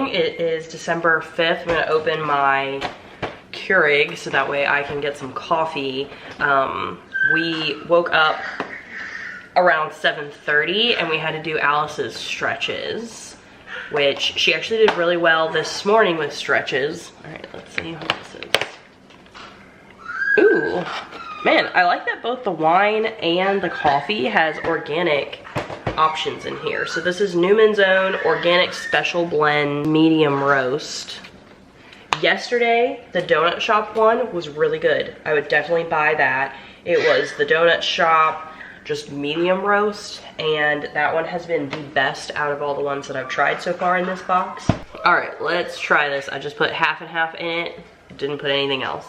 morning. It is December 5th. I'm gonna open my Keurig so that way I can get some coffee. We woke up around 7:30 and we had to do Alice's stretches, which she actually did really well this morning with stretches. All right, let's see what this is. Ooh, man, I like that both the wine and the coffee has organic options in here. So this is Newman's Own Organic Special Blend Medium Roast. Yesterday, the donut shop one was really good. I would definitely buy that. It was the donut shop, just medium roast, and that one has been the best out of all the ones that I've tried so far in this box. All right, let's try this. I just put half and half in it, didn't put anything else.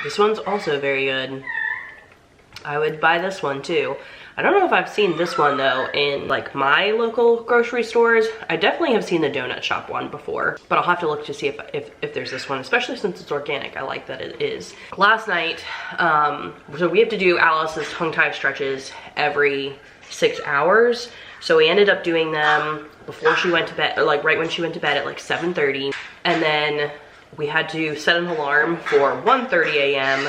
This one's also very good. I would buy this one too. I don't know if I've seen this one though in like my local grocery stores. I definitely have seen the donut shop one before, but I'll have to look to see if there's this one, especially since it's organic. I like that it is. Last night, so we have to do Alice's tongue tie stretches every 6 hours. So we ended up doing them before she went to bed, or like right when she went to bed at like 7:30. And then we had to set an alarm for 1:30 a.m.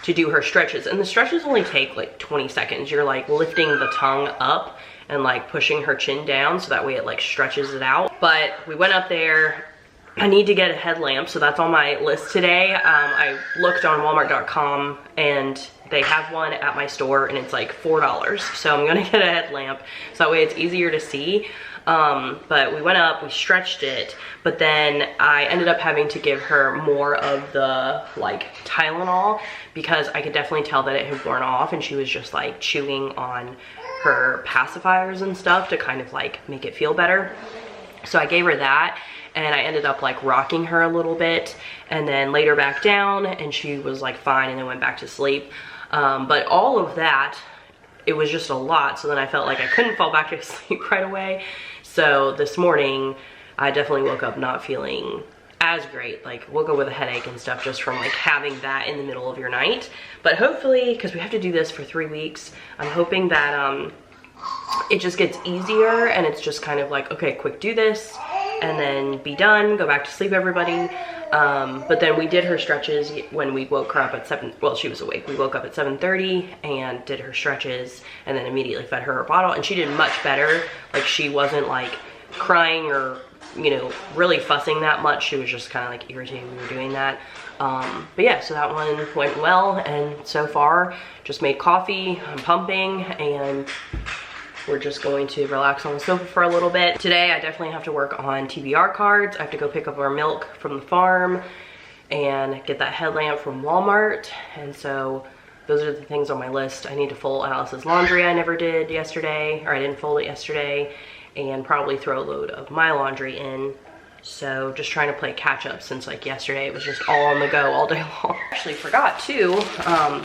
to do her stretches, and the stretches only take like 20 seconds. You're like lifting the tongue up and like pushing her chin down so that way it like stretches it out. But we went up there. I need to get a headlamp, so that's on my list today. I looked on walmart.com and they have one at my store and it's like $4. So I'm gonna get a headlamp so that way it's easier to see. But we went up, we stretched it, but then I ended up having to give her more of the like Tylenol because I could definitely tell that it had worn off and she was just like chewing on her pacifiers and stuff to kind of like make it feel better. So I gave her that and I ended up like rocking her a little bit and then laid her back down and she was like fine and then went back to sleep. But all of that, it was just a lot, so then I felt like I couldn't fall back to sleep right away. So this morning, I definitely woke up not feeling as great, like woke up with a headache and stuff just from like having that in the middle of your night. But hopefully, because we have to do this for 3 weeks, I'm hoping that it just gets easier and it's just kind of like, okay, quick do this and then be done, go back to sleep everybody. But then we did her stretches when we woke her up at 7, well, she was awake. We woke up at 7:30 and did her stretches and then immediately fed her bottle and she did much better. Like she wasn't like crying or, you know, really fussing that much. She was just kind of like irritated we were doing that. But yeah, so that one went well and so far just made coffee, I'm pumping, and we're just going to relax on the sofa for a little bit. Today, I definitely have to work on TBR cards. I have to go pick up our milk from the farm and get that headlamp from Walmart. And so those are the things on my list. I need to fold Alice's laundry I never did yesterday, or I didn't fold it yesterday, and probably throw a load of my laundry in. So just trying to play catch up since like yesterday it was just all on the go all day long. Actually forgot too,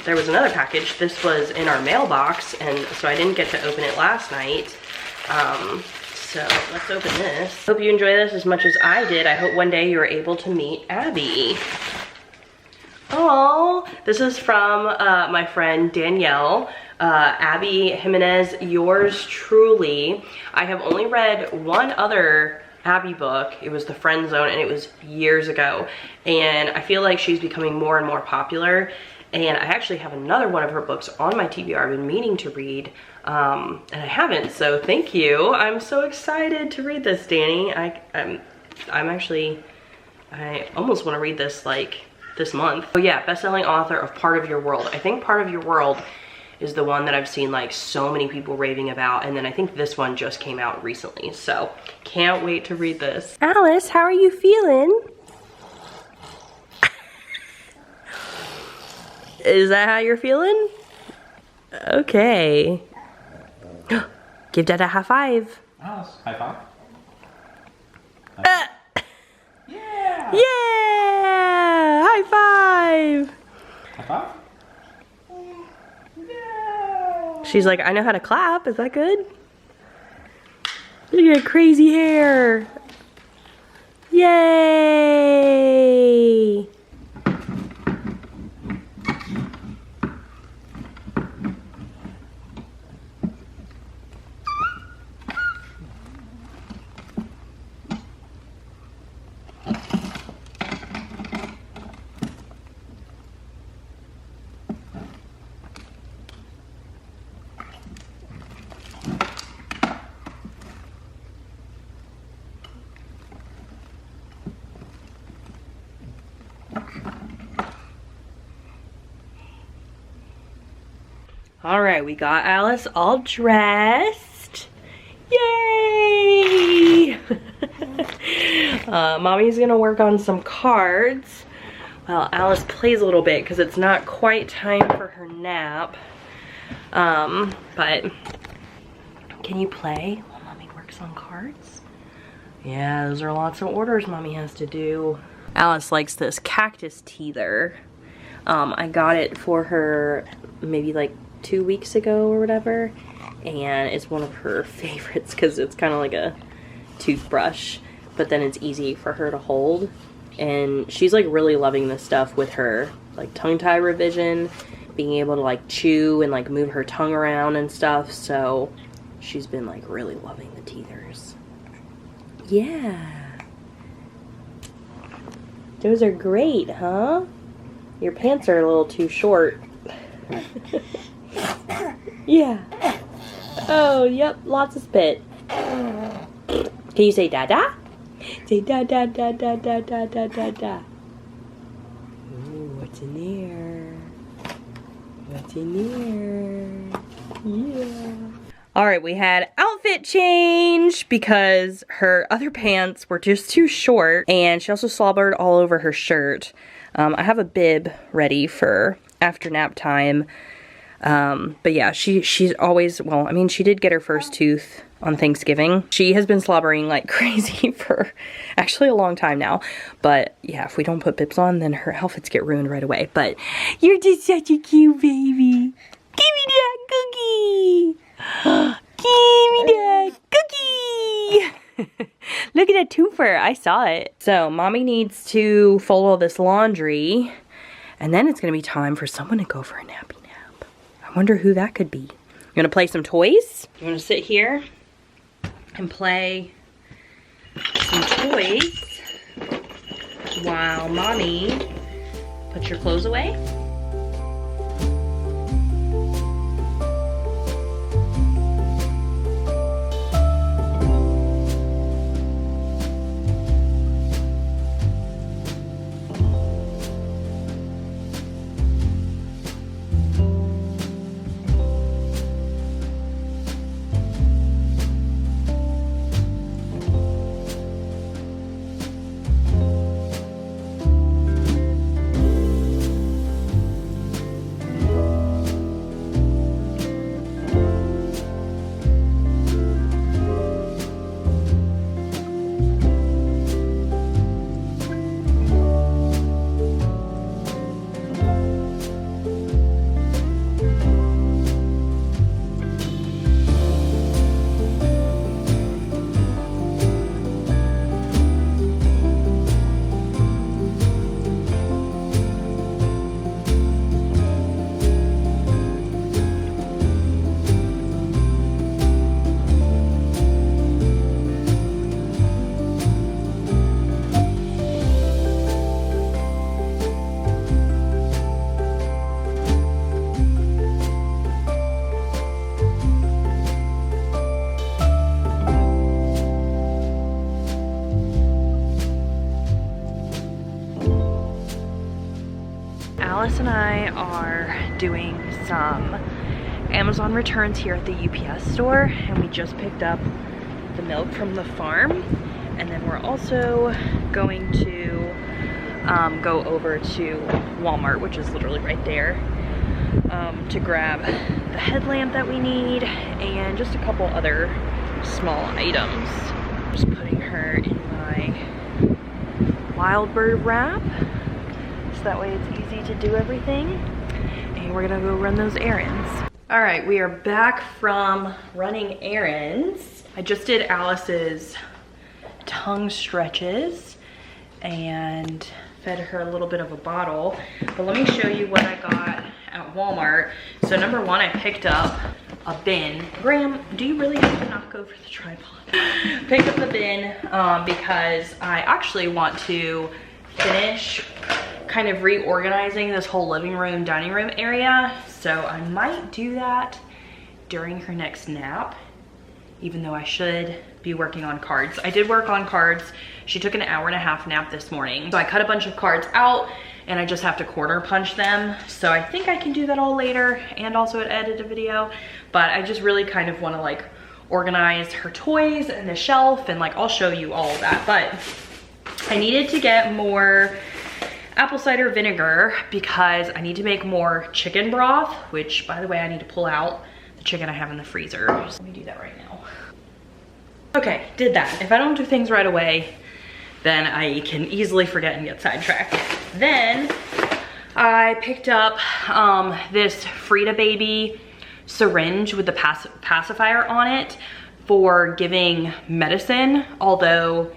there was another package. This was in our mailbox and so I didn't get to open it last night. So let's open this. Hope you enjoy this as much as I did. I hope one day you're able to meet Abby. Oh, this is from my friend Danielle. Abby Jimenez, yours truly. I have only read one other Abby book. It was The Friend Zone and it was years ago. And I feel like she's becoming more and more popular. And I actually have another one of her books on my TBR I've been meaning to read. And I haven't, so thank you. I'm so excited to read this, Danny. I almost want to read this like this month. Oh yeah, best-selling author of Part of Your World. I think Part of Your World is the one that I've seen like so many people raving about, and then I think this one just came out recently, so can't wait to read this. Alice, how are you feeling? Is that how you're feeling? Okay. Give Dad a high five. Alice, high five. Yeah! Yeah! High five! High five? She's like, I know how to clap. Is that good? Look at that crazy hair. Yay! All right, we got Alice all dressed. Yay! Mommy's gonna work on some cards. Well, Alice plays a little bit because it's not quite time for her nap. But can you play while Mommy works on cards? Yeah, those are lots of orders Mommy has to do. Alice likes this cactus teether. I got it for her maybe like 2 weeks ago or whatever, and it's one of her favorites because it's kind of like a toothbrush, but then it's easy for her to hold, and she's like really loving this stuff with her like tongue tie revision, being able to like chew and like move her tongue around and stuff, so she's been like really loving the teethers. Yeah, those are great, huh? Your pants are a little too short. Yeah. Oh, yep, lots of spit. Can you say da-da? Say da-da-da-da-da-da-da-da-da. Ooh, what's in there? What's in there? Yeah. All right, we had outfit change because her other pants were just too short, and she also slobbered all over her shirt. I have a bib ready for after nap time. But yeah, she's always, well, I mean, she did get her first tooth on Thanksgiving. She has been slobbering like crazy for actually a long time now. But yeah, if we don't put bibs on, then her outfits get ruined right away. But you're just such a cute baby. Give me that cookie. Give me that cookie. Look at that twofer. I saw it. So Mommy needs to fold all this laundry, and then it's gonna be time for someone to go for a nappy nap. I wonder who that could be. I'm gonna play some toys. I'm gonna sit here and play some toys while Mommy puts your clothes away. Alice and I are doing some Amazon returns here at the UPS store, and we just picked up the milk from the farm, and then we're also going to go over to Walmart, which is literally right there, to grab the headlamp that we need and just a couple other small items. Just putting her in my wild bird wrap, so that way it's easy to do everything. And we're gonna go run those errands. All right, we are back from running errands. I just did Alice's tongue stretches and fed her a little bit of a bottle. But let me show you what I got at Walmart. So number one, I picked up a bin. Graham, do you really have to knock over the tripod? Picked up the bin because I actually want to finish kind of reorganizing this whole living room, dining room area. So I might do that during her next nap, even though I should be working on cards. I did work on cards. She took an 1.5-hour nap this morning. So I cut a bunch of cards out, and I just have to quarter punch them. So I think I can do that all later and also edit a video, but I just really kind of want to like organize her toys and the shelf, and like I'll show you all of that. But I needed to get more apple cider vinegar because I need to make more chicken broth, which by the way, I need to pull out the chicken I have in the freezer. So let me do that right now. Okay, did that. If I don't do things right away, then I can easily forget and get sidetracked. Then I picked up this Frida Baby syringe with the pacifier on it for giving medicine, although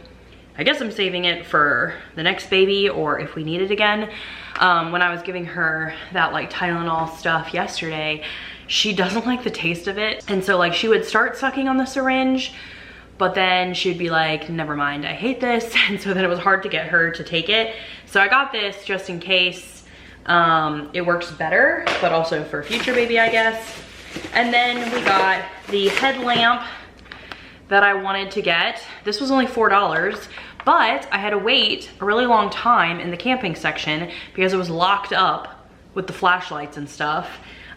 I guess I'm saving it for the next baby or if we need it again. When I was giving her that like Tylenol stuff yesterday, she doesn't like the taste of it. And so like she would start sucking on the syringe, but then she'd be like, never mind, I hate this. And so then it was hard to get her to take it. So I got this just in case it works better, but also for future baby, I guess. And then we got the headlamp that I wanted to get. This was only $4, but I had to wait a really long time in the camping section because it was locked up with the flashlights and stuff.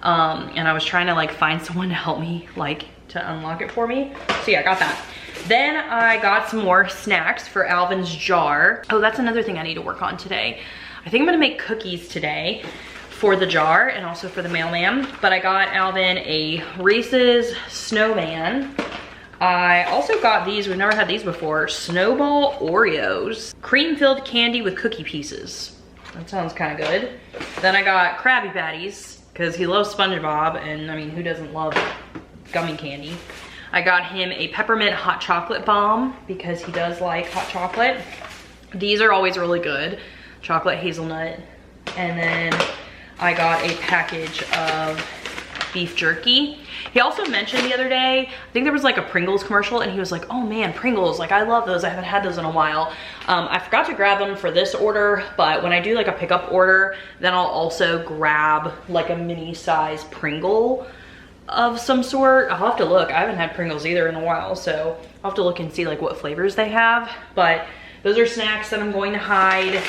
And I was trying to like find someone to help me like to unlock it for me. So yeah, I got that. Then I got some more snacks for Alvin's jar. Oh, that's another thing I need to work on today. I think I'm gonna make cookies today for the jar and also for the mailman. But I got Alvin a Reese's Snowman. I also got these, we've never had these before, Snowball Oreos. Cream-filled candy with cookie pieces. That sounds kind of good. Then I got Krabby Patties, because he loves SpongeBob, and I mean, who doesn't love gummy candy? I got him a peppermint hot chocolate bomb, because he does like hot chocolate. These are always really good. Chocolate hazelnut. And then I got a package of beef jerky. He also mentioned the other day, I think there was like a Pringles commercial, and he was like, oh man, Pringles, like I love those. I haven't had those in a while. I forgot to grab them for this order, but when I do like a pickup order, then I'll also grab like a mini size Pringle of some sort. I'll have to look. I haven't had Pringles either in a while, so I'll have to look and see like what flavors they have. But those are snacks that I'm going to hide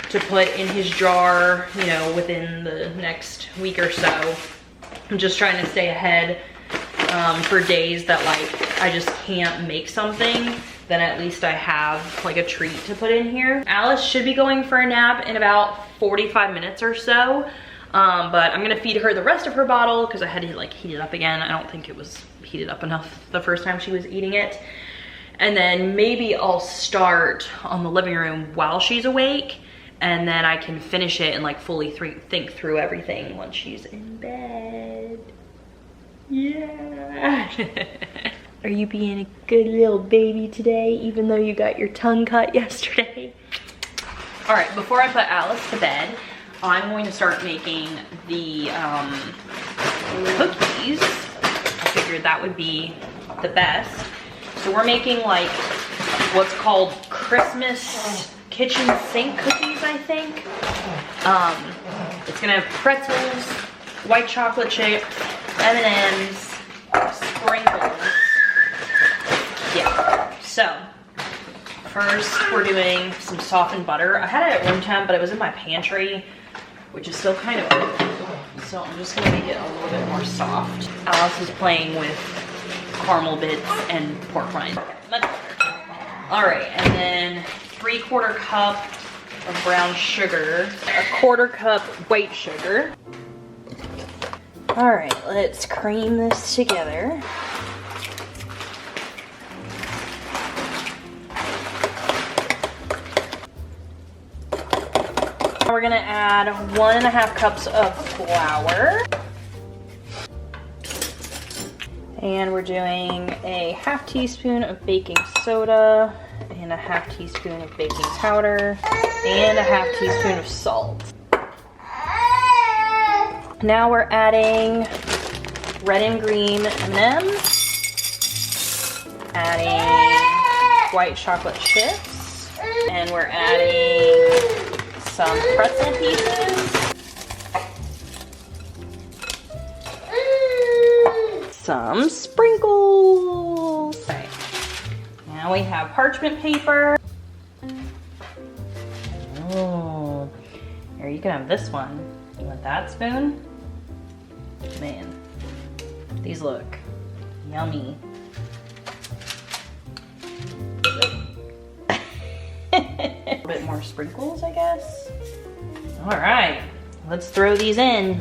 to put in his jar, you know, within the next week or so. I'm just trying to stay ahead for days that like I just can't make something, then at least I have like a treat to put in here. Alice should be going for a nap in about 45 minutes or so, but I'm gonna feed her the rest of her bottle because I had to like heat it up again. I don't think it was heated up enough the first time she was eating it. And then maybe I'll start on the living room while she's awake, and then I can finish it and like fully think through everything once she's in bed. Yeah. Are you being a good little baby today, even though you got your tongue cut yesterday? All right, before I put Alice to bed, I'm going to start making the cookies. I figured that would be the best. So we're making like what's called Christmas kitchen sink cookies, I think. It's gonna have pretzels, white chocolate chips, M&Ms, sprinkles. Yeah, so first we're doing some softened butter. I had it at room temp, but it was in my pantry, which is still kind of old. So I'm just gonna make it a little bit more soft. Alice is playing with caramel bits and pork rinds. Much better. All right, and then 3/4 cup of brown sugar, 1/4 cup white sugar. All right, let's cream this together. We're gonna add 1.5 cups of flour. And we're doing a 1/2 teaspoon of baking soda, and a 1/2 teaspoon of baking powder, and a 1/2 teaspoon of salt. Now we're adding red and green M&Ms, adding white chocolate chips, and we're adding some pretzel pieces, some sprinkles. Okay. Now we have parchment paper. Oh, you can have this one. You want that spoon? Man, these look yummy. A bit more sprinkles, I guess. All right, let's throw these in.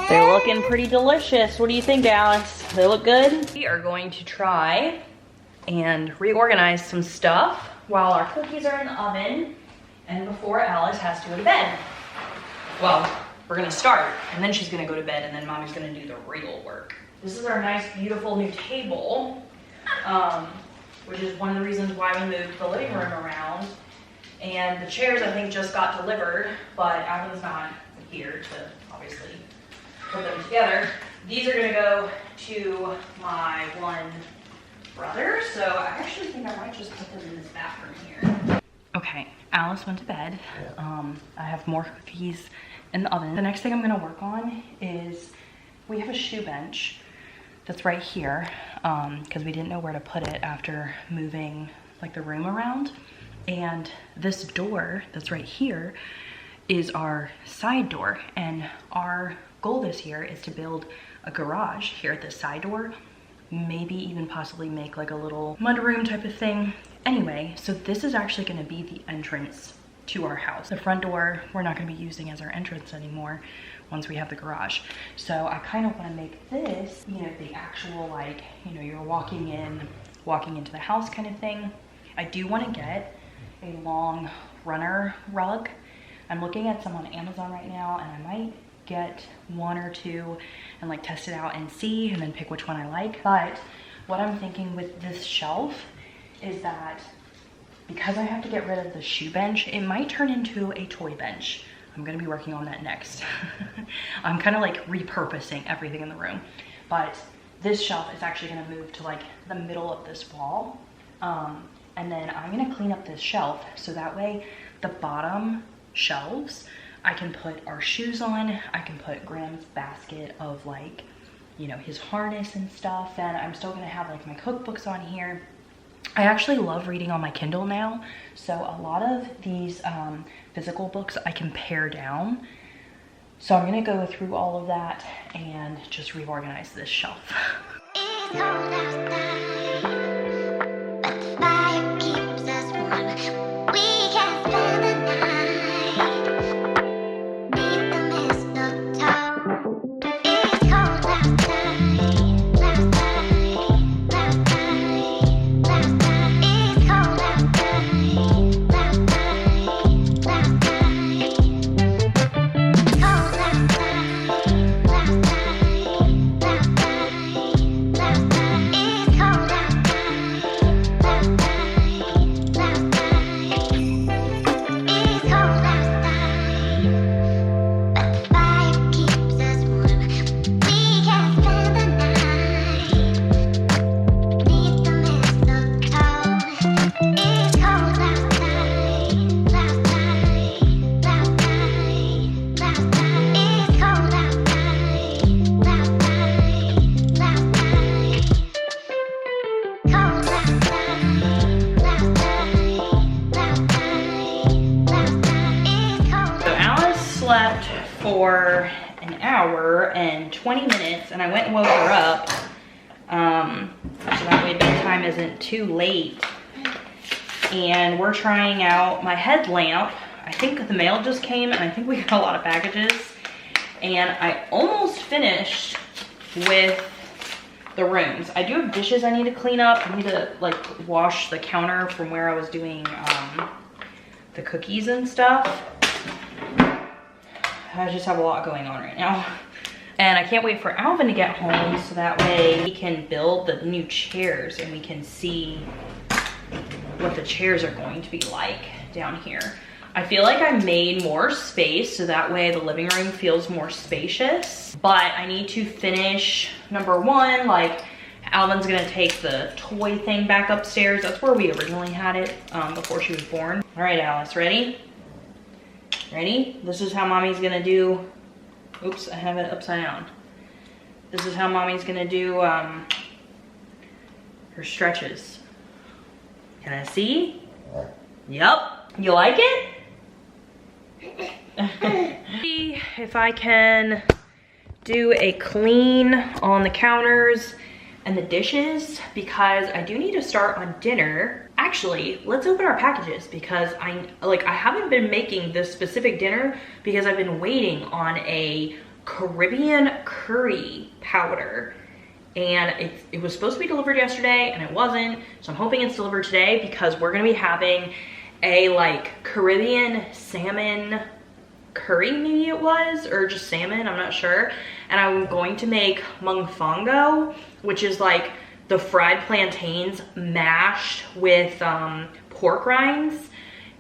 They're looking pretty delicious. What do you think, Alice? They look good? We are going to try and reorganize some stuff while our cookies are in the oven and before Alice has to go to bed. Well, we're gonna start and then she's gonna go to bed and then Mommy's gonna do the real work. This is our nice, beautiful new table, which is one of the reasons why we moved the living room around. And the chairs, I think, just got delivered, but Alvin's not here to obviously put them together. These are gonna go to my one brother, so I actually think I might just put them in this bathroom here. Okay, Alice went to bed. I have more cookies in the oven. The next thing I'm gonna work on is, we have a shoe bench that's right here, because we didn't know where to put it after moving like the room around. And this door that's right here is our side door, and our goal this year is to build a garage here at this side door, maybe even possibly make like a little mudroom type of thing. Anyway, so this is actually going to be the entrance to our house. The front door we're not going to be using as our entrance anymore once we have the garage. So I kind of want to make this, you know, the actual, like, you know, you're walking into the house kind of thing. I do want to get a long runner rug. I'm looking at some on Amazon right now, and I might get one or two and like test it out and see, and then pick which one I like. But what I'm thinking with this shelf is that because I have to get rid of the shoe bench, it might turn into a toy bench. I'm gonna be working on that next. I'm kind of like repurposing everything in the room, but this shelf is actually gonna move to like the middle of this wall. And then I'm gonna clean up this shelf so that way the bottom shelves I can put our shoes on. I can put Graham's basket of, like, you know, his harness and stuff, and I'm still gonna have like my cookbooks on here. I actually love reading on my Kindle now, so a lot of these physical books I can pare down. So I'm gonna go through all of that and just reorganize this shelf. It's cold outside, but the fire keeps us warm. We can spend the night beneath the mistletoe. It's cold outside, it's cold for an hour and 20 minutes, and I went and woke her up so that way bedtime isn't too late. And we're trying out my headlamp. I think the mail just came, and I think we got a lot of packages, and I almost finished with the rooms. I do have dishes I need to clean up. I need to like wash the counter from where I was doing the cookies and stuff. I just have a lot going on right now. And I can't wait for Alvin to get home so that way he can build the new chairs and we can see what the chairs are going to be like down here. I feel like I made more space so that way the living room feels more spacious, but I need to finish number one. Like, Alvin's gonna take the toy thing back upstairs. That's where we originally had it before she was born. All right, Alice, ready? Ready? This is how mommy's gonna do, oops, I have it upside down. This is how mommy's gonna do her stretches. Can I see? Yep. You like it? See if I can do a clean on the counters and the dishes because I do need to start on dinner. Actually, let's open our packages because I haven't been making this specific dinner because I've been waiting on a Caribbean curry powder. And it was supposed to be delivered yesterday and it wasn't. So I'm hoping it's delivered today because we're gonna be having a like Caribbean salmon curry, maybe it was, or just salmon, I'm not sure. And I'm going to make mungfango, which is like the fried plantains mashed with pork rinds.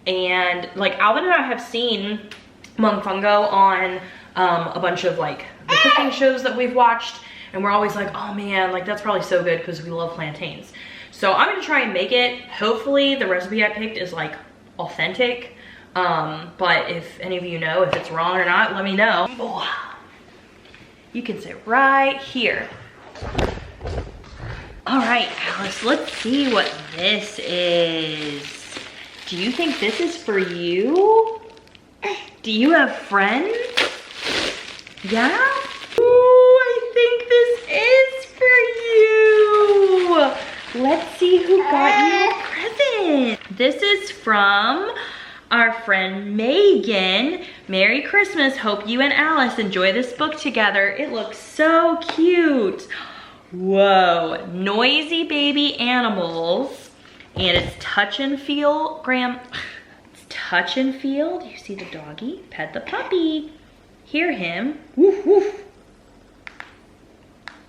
And like Alvin and I have seen mungfango on a bunch of like the cooking shows that we've watched, and we're always like, oh man, like that's probably so good because we love plantains. So I'm gonna try and make it. Hopefully the recipe I picked is like authentic. But if any of you know if it's wrong or not, let me know. Oh, you can sit right here. All right, Alice, let's see what this is. Do you think this is for you? Do you have friends? Yeah? Ooh, I think this is for you. Let's see who got you a present. This is from our friend Megan. Merry Christmas. Hope you and Alice enjoy this book together. It looks so cute. Whoa, noisy baby animals. And it's touch and feel, Graham. It's touch and feel. Do you see the doggy? Pet the puppy. Hear him. Woof, woof.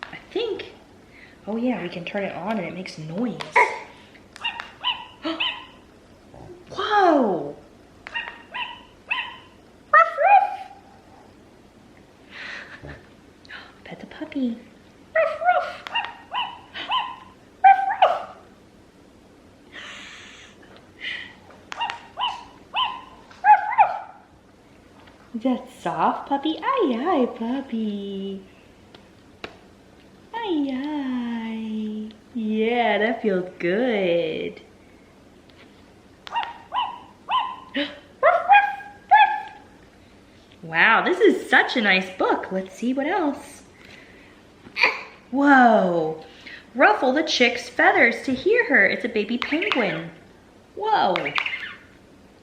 I think, oh yeah, we can turn it on and it makes noise. Whoa. Ruff, ruff. Pet the puppy. Ruff, ruff. Ruff, ruff. Ruff, ruff. Is that soft, puppy? Aye, aye, puppy. Aye, aye. Yeah, that feels good. Wow, this is such a nice book. Let's see what else. Whoa. Ruffle the chick's feathers to hear her. It's a baby penguin. Whoa.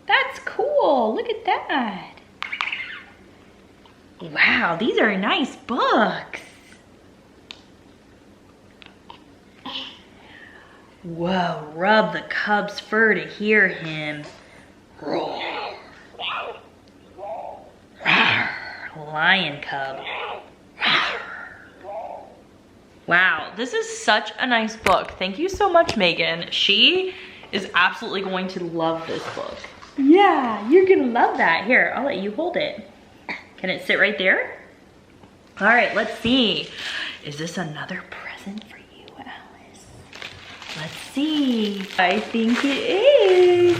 That's cool. Look at that. Wow, these are nice books. Whoa, rub the cub's fur to hear him. Lion cub. Wow, this is such a nice book. Thank you so much, Megan. She is absolutely going to love this book. Yeah, you're gonna love that. Here, I'll let you hold it. Can it sit right there? All right, let's see. Is this another present for you, Alice? Let's see. I think it is.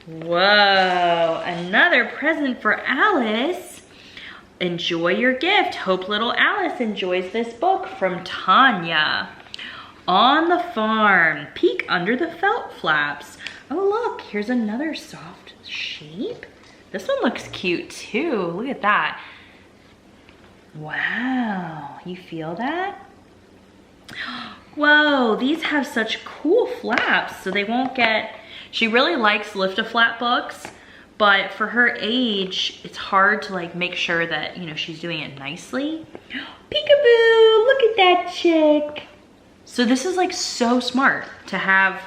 Whoa, another present for Alice. Enjoy your gift. Hope little Alice enjoys this book from Tanya. On the farm, peek under the felt flaps. Oh look, here's another soft sheep. This one looks cute too. Look at that. Wow, you feel that? Whoa, these have such cool flaps so they won't get, she really likes lift-a-flap books, but for her age, it's hard to like make sure that, you know, she's doing it nicely. Peekaboo, look at that chick. So this is like so smart to have,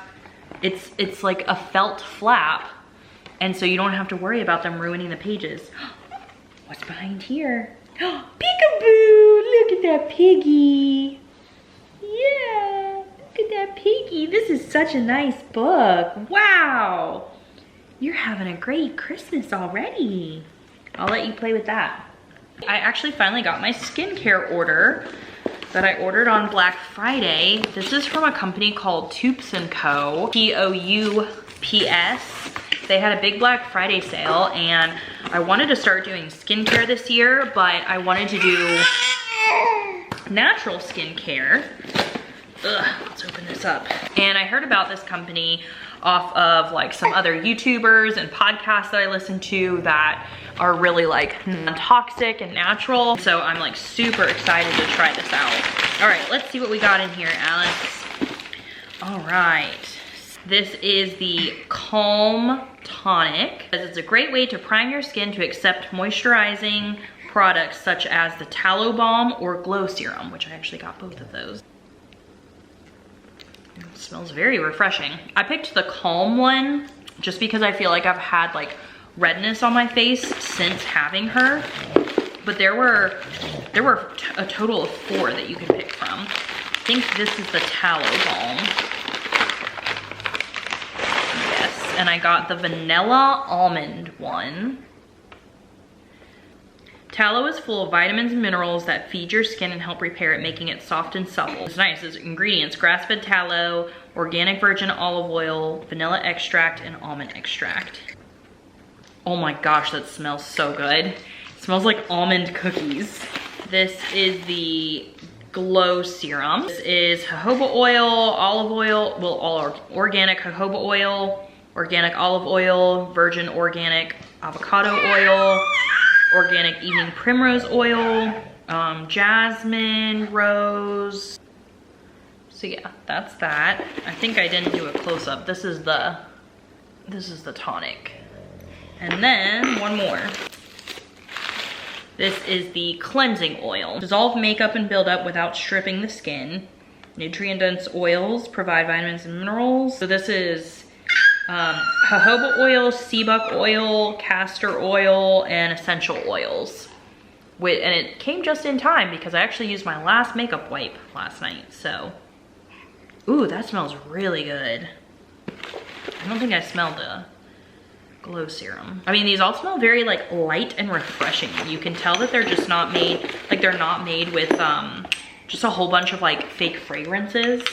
it's like a felt flap, and so you don't have to worry about them ruining the pages. What's behind here? Peekaboo, look at that piggy. Yeah, look at that piggy. This is such a nice book. Wow. You're having a great Christmas already. I'll let you play with that. I actually finally got my skincare order that I ordered on Black Friday. This is from a company called Toups & Co. Toups. They had a big Black Friday sale and I wanted to start doing skincare this year, but I wanted to do natural skincare. Ugh, let's open this up. And I heard about this company off of like some other YouTubers and podcasts that I listen to that are really like non-toxic and natural. So I'm like super excited to try this out. All right, let's see what we got in here, Alice. All right, this is the Calm Tonic. It's a great way to prime your skin to accept moisturizing products such as the Tallow Balm or Glow Serum, which I actually got both of those. It smells very refreshing. I picked the Calm one just because I feel like I've had like redness on my face since having her. But there were a total of 4 that you can pick from. I think this is the Tallow Balm. Yes, and I got the Vanilla Almond one. Tallow is full of vitamins and minerals that feed your skin and help repair it, making it soft and supple. It's nice. It's ingredients: grass-fed tallow, organic virgin olive oil, vanilla extract, and almond extract. Oh my gosh, that smells so good. It smells like almond cookies. This is the Glow Serum. This is jojoba oil, olive oil, well, all organic jojoba oil, organic olive oil, virgin organic avocado oil, organic evening primrose oil, jasmine, rose. So yeah, that's that. I think I didn't do a close-up. This is the tonic. And then one more. This is the cleansing oil. Dissolve makeup and build up without stripping the skin. Nutrient-dense oils provide vitamins and minerals. So this is jojoba oil, seabuck oil, castor oil, and essential oils. And it came just in time because I actually used my last makeup wipe last night, so. Ooh, that smells really good. I don't think I smelled the Glow Serum. I mean, these all smell very like light and refreshing. You can tell that they're just not made, like they're not made with just a whole bunch of like fake fragrances.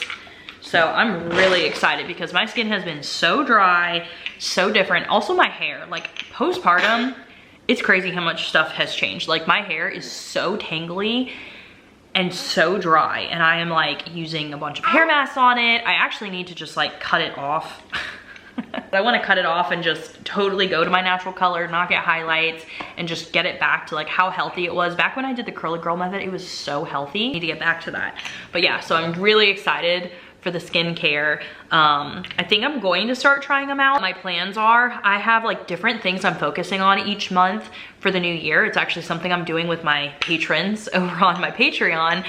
So I'm really excited because my skin has been so dry, so different. Also my hair, like postpartum, it's crazy how much stuff has changed. Like my hair is so tangly and so dry, and I am like using a bunch of hair masks on it. I actually need to just like cut it off. I want to cut it off and just totally go to my natural color, not get highlights, and just get it back to like how healthy it was. Back when I did the curly girl method, it was so healthy. I need to get back to that. But yeah, so I'm really excited for the skincare. I think I'm going to start trying them out. My plans are, I have like different things I'm focusing on each month for the new year. It's actually something I'm doing with my patrons over on my Patreon,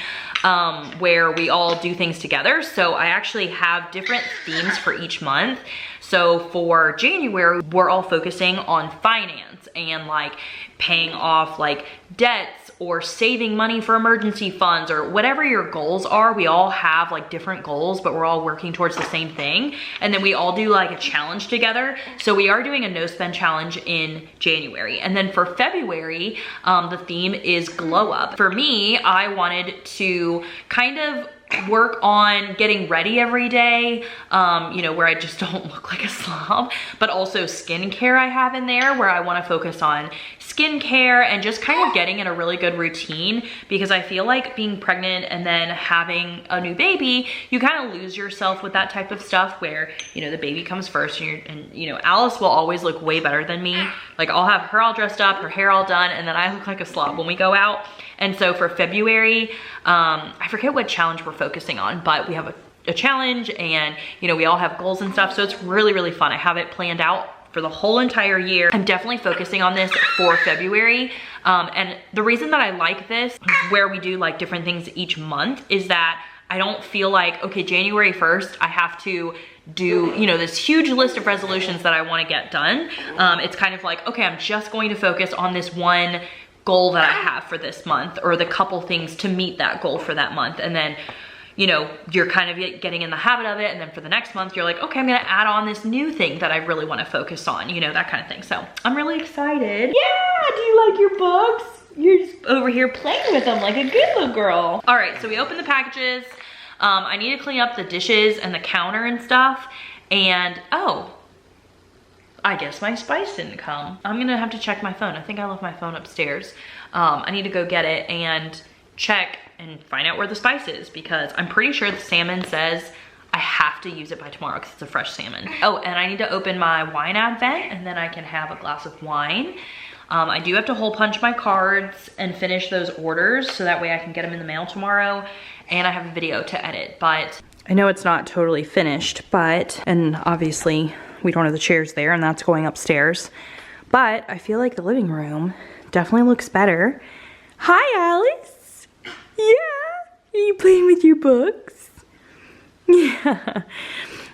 where we all do things together. So I actually have different themes for each month. So for January, we're all focusing on finance and like paying off like debts or saving money for emergency funds or whatever your goals are. We all have like different goals, but we're all working towards the same thing. And then we all do like a challenge together. So we are doing a no spend challenge in January. And then for February, the theme is glow up. For me, I wanted to kind of work on getting ready every day, you know, where I just don't look like a slob, but also skincare I have in there where I want to focus on skincare and just kind of getting in a really good routine, because I feel like being pregnant and then having a new baby, you kind of lose yourself with that type of stuff where, you know, the baby comes first and you know, Alice will always look way better than me. Like I'll have her all dressed up, her hair all done, and then I look like a slob when we go out. And so for February, I forget what challenge we're focusing on, but we have a challenge and, you know, we all have goals and stuff. So it's really, really fun. I have it planned out for the whole entire year. I'm definitely focusing on this for February. And the reason that I like this, where we do like different things each month, is that I don't feel like, okay, January 1st, I have to do, you know, this huge list of resolutions that I want to get done. It's kind of like, okay, I'm just going to focus on this one goal that I have for this month, or the couple things to meet that goal for that month. And then, you know, you're kind of getting in the habit of it. And then for the next month, you're like, okay, I'm gonna add on this new thing that I really wanna focus on, you know, that kind of thing. So I'm really excited. Yeah, do you like your books? You're just over here playing with them like a good little girl. All right, so we opened the packages. I need to clean up the dishes and the counter and stuff. And, oh, I guess my spice didn't come. I'm gonna have to check my phone. I think I left my phone upstairs. I need to go get it and check and find out where the spice is, because I'm pretty sure the salmon says I have to use it by tomorrow because it's a fresh salmon. Oh, and I need to open my wine advent and then I can have a glass of wine. I do have to hole punch my cards and finish those orders so that way I can get them in the mail tomorrow, and I have a video to edit. But I know it's not totally finished, and obviously we don't have the chairs there, and that's going upstairs. But I feel like the living room definitely looks better. Hi, Alice. Yeah, are you playing with your books? Yeah.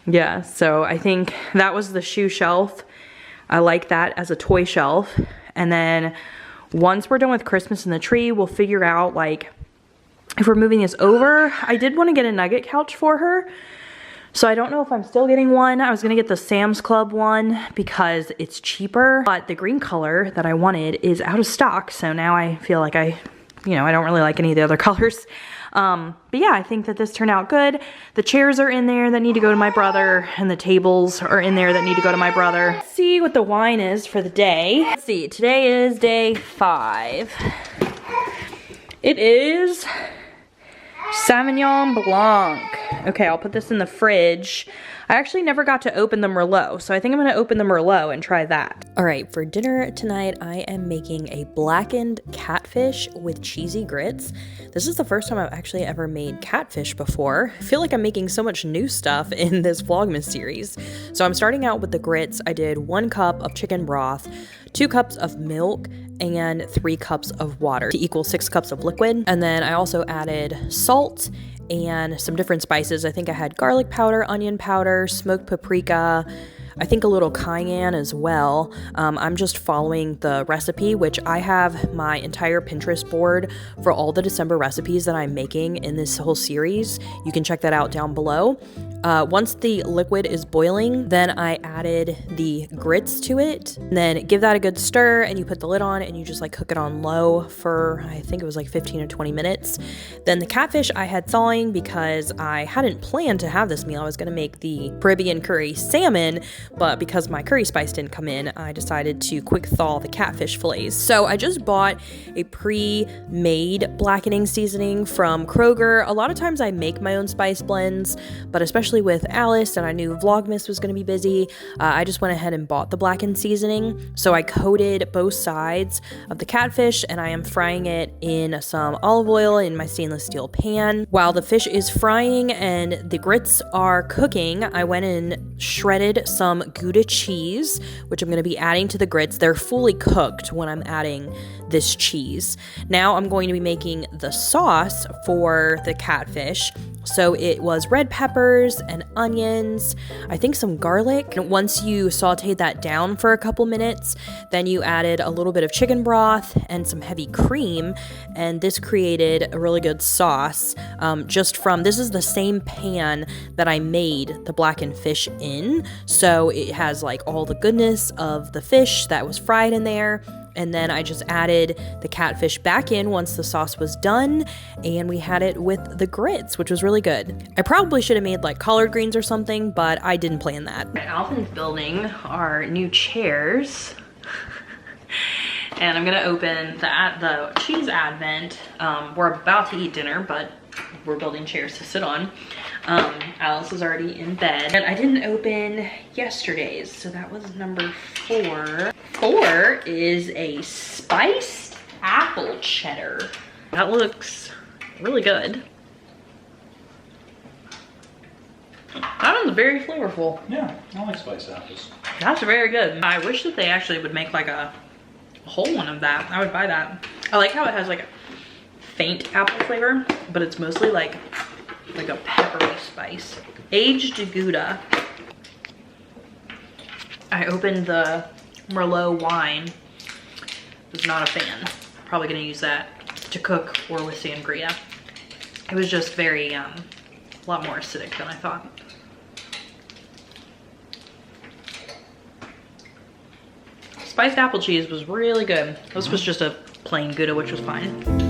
Yeah, so I think that was the shoe shelf. I like that as a toy shelf. And then once we're done with Christmas and the tree, we'll figure out like if we're moving this over. I did want to get a nugget couch for her. So I don't know if I'm still getting one. I was gonna get the Sam's Club one because it's cheaper, but the green color that I wanted is out of stock. So now I feel like I don't really like any of the other colors. But yeah, I think that this turned out good. The chairs are in there that need to go to my brother, and the tables are in there that need to go to my brother. Let's see what the wine is for the day. Let's see, today is day 5. It is Sauvignon Blanc. Okay, I'll put this in the fridge. I actually never got to open the Merlot, so I think I'm gonna open the Merlot and try that. All right, for dinner tonight, I am making a blackened catfish with cheesy grits. This is the first time I've actually ever made catfish before. I feel like I'm making so much new stuff in this Vlogmas series. So I'm starting out with the grits. I did 1 cup of chicken broth, 2 cups of milk, and 3 cups of water to equal 6 cups of liquid. And then I also added salt and some different spices. I think I had garlic powder, onion powder, smoked paprika, I think a little cayenne as well. I'm just following the recipe, which I have my entire Pinterest board for all the December recipes that I'm making in this whole series. You can check that out down below. Once the liquid is boiling, then I added the grits to it. And then give that a good stir, and you put the lid on and you just like cook it on low for, I think it was like 15 or 20 minutes. Then the catfish I had thawing because I hadn't planned to have this meal. I was gonna make the Caribbean curry salmon, but because my curry spice didn't come in, I decided to quick thaw the catfish fillets. So I just bought a pre-made blackening seasoning from Kroger. A lot of times I make my own spice blends, but especially with Alice, and I knew Vlogmas was gonna be busy, I just went ahead and bought the blackened seasoning. So I coated both sides of the catfish, and I am frying it in some olive oil in my stainless steel pan. While the fish is frying and the grits are cooking, I went and shredded some Gouda cheese, which I'm going to be adding to the grits. They're fully cooked when I'm adding this cheese. Now I'm going to be making the sauce for the catfish. So it was red peppers and onions, I think some garlic. And once you sauteed that down for a couple minutes, then you added a little bit of chicken broth and some heavy cream, and this created a really good sauce. This is the same pan that I made the blackened fish in, so it has like all the goodness of the fish that was fried in there. And then I just added the catfish back in once the sauce was done, and we had it with the grits, which was really good. I probably should have made like collard greens or something, but I didn't plan that. Alvin's building our new chairs. And I'm gonna open the cheese advent. We're about to eat dinner, but we're building chairs to sit on. Alice is already in bed, and I didn't open yesterday's, so that was number 4. 4 is a spiced apple cheddar. That looks really good. That one's very flavorful. Yeah, I like spiced apples. That's very good. I wish that they actually would make like a whole one of that. I would buy that. I like how it has like a faint apple flavor, but it's mostly like a peppery spice. Aged Gouda. I opened the Merlot wine. Was not a fan. Probably gonna use that to cook or with sangria. It was just very, a lot more acidic than I thought. Spiced apple cheese was really good. This was just a plain Gouda, which was fine.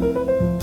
bye.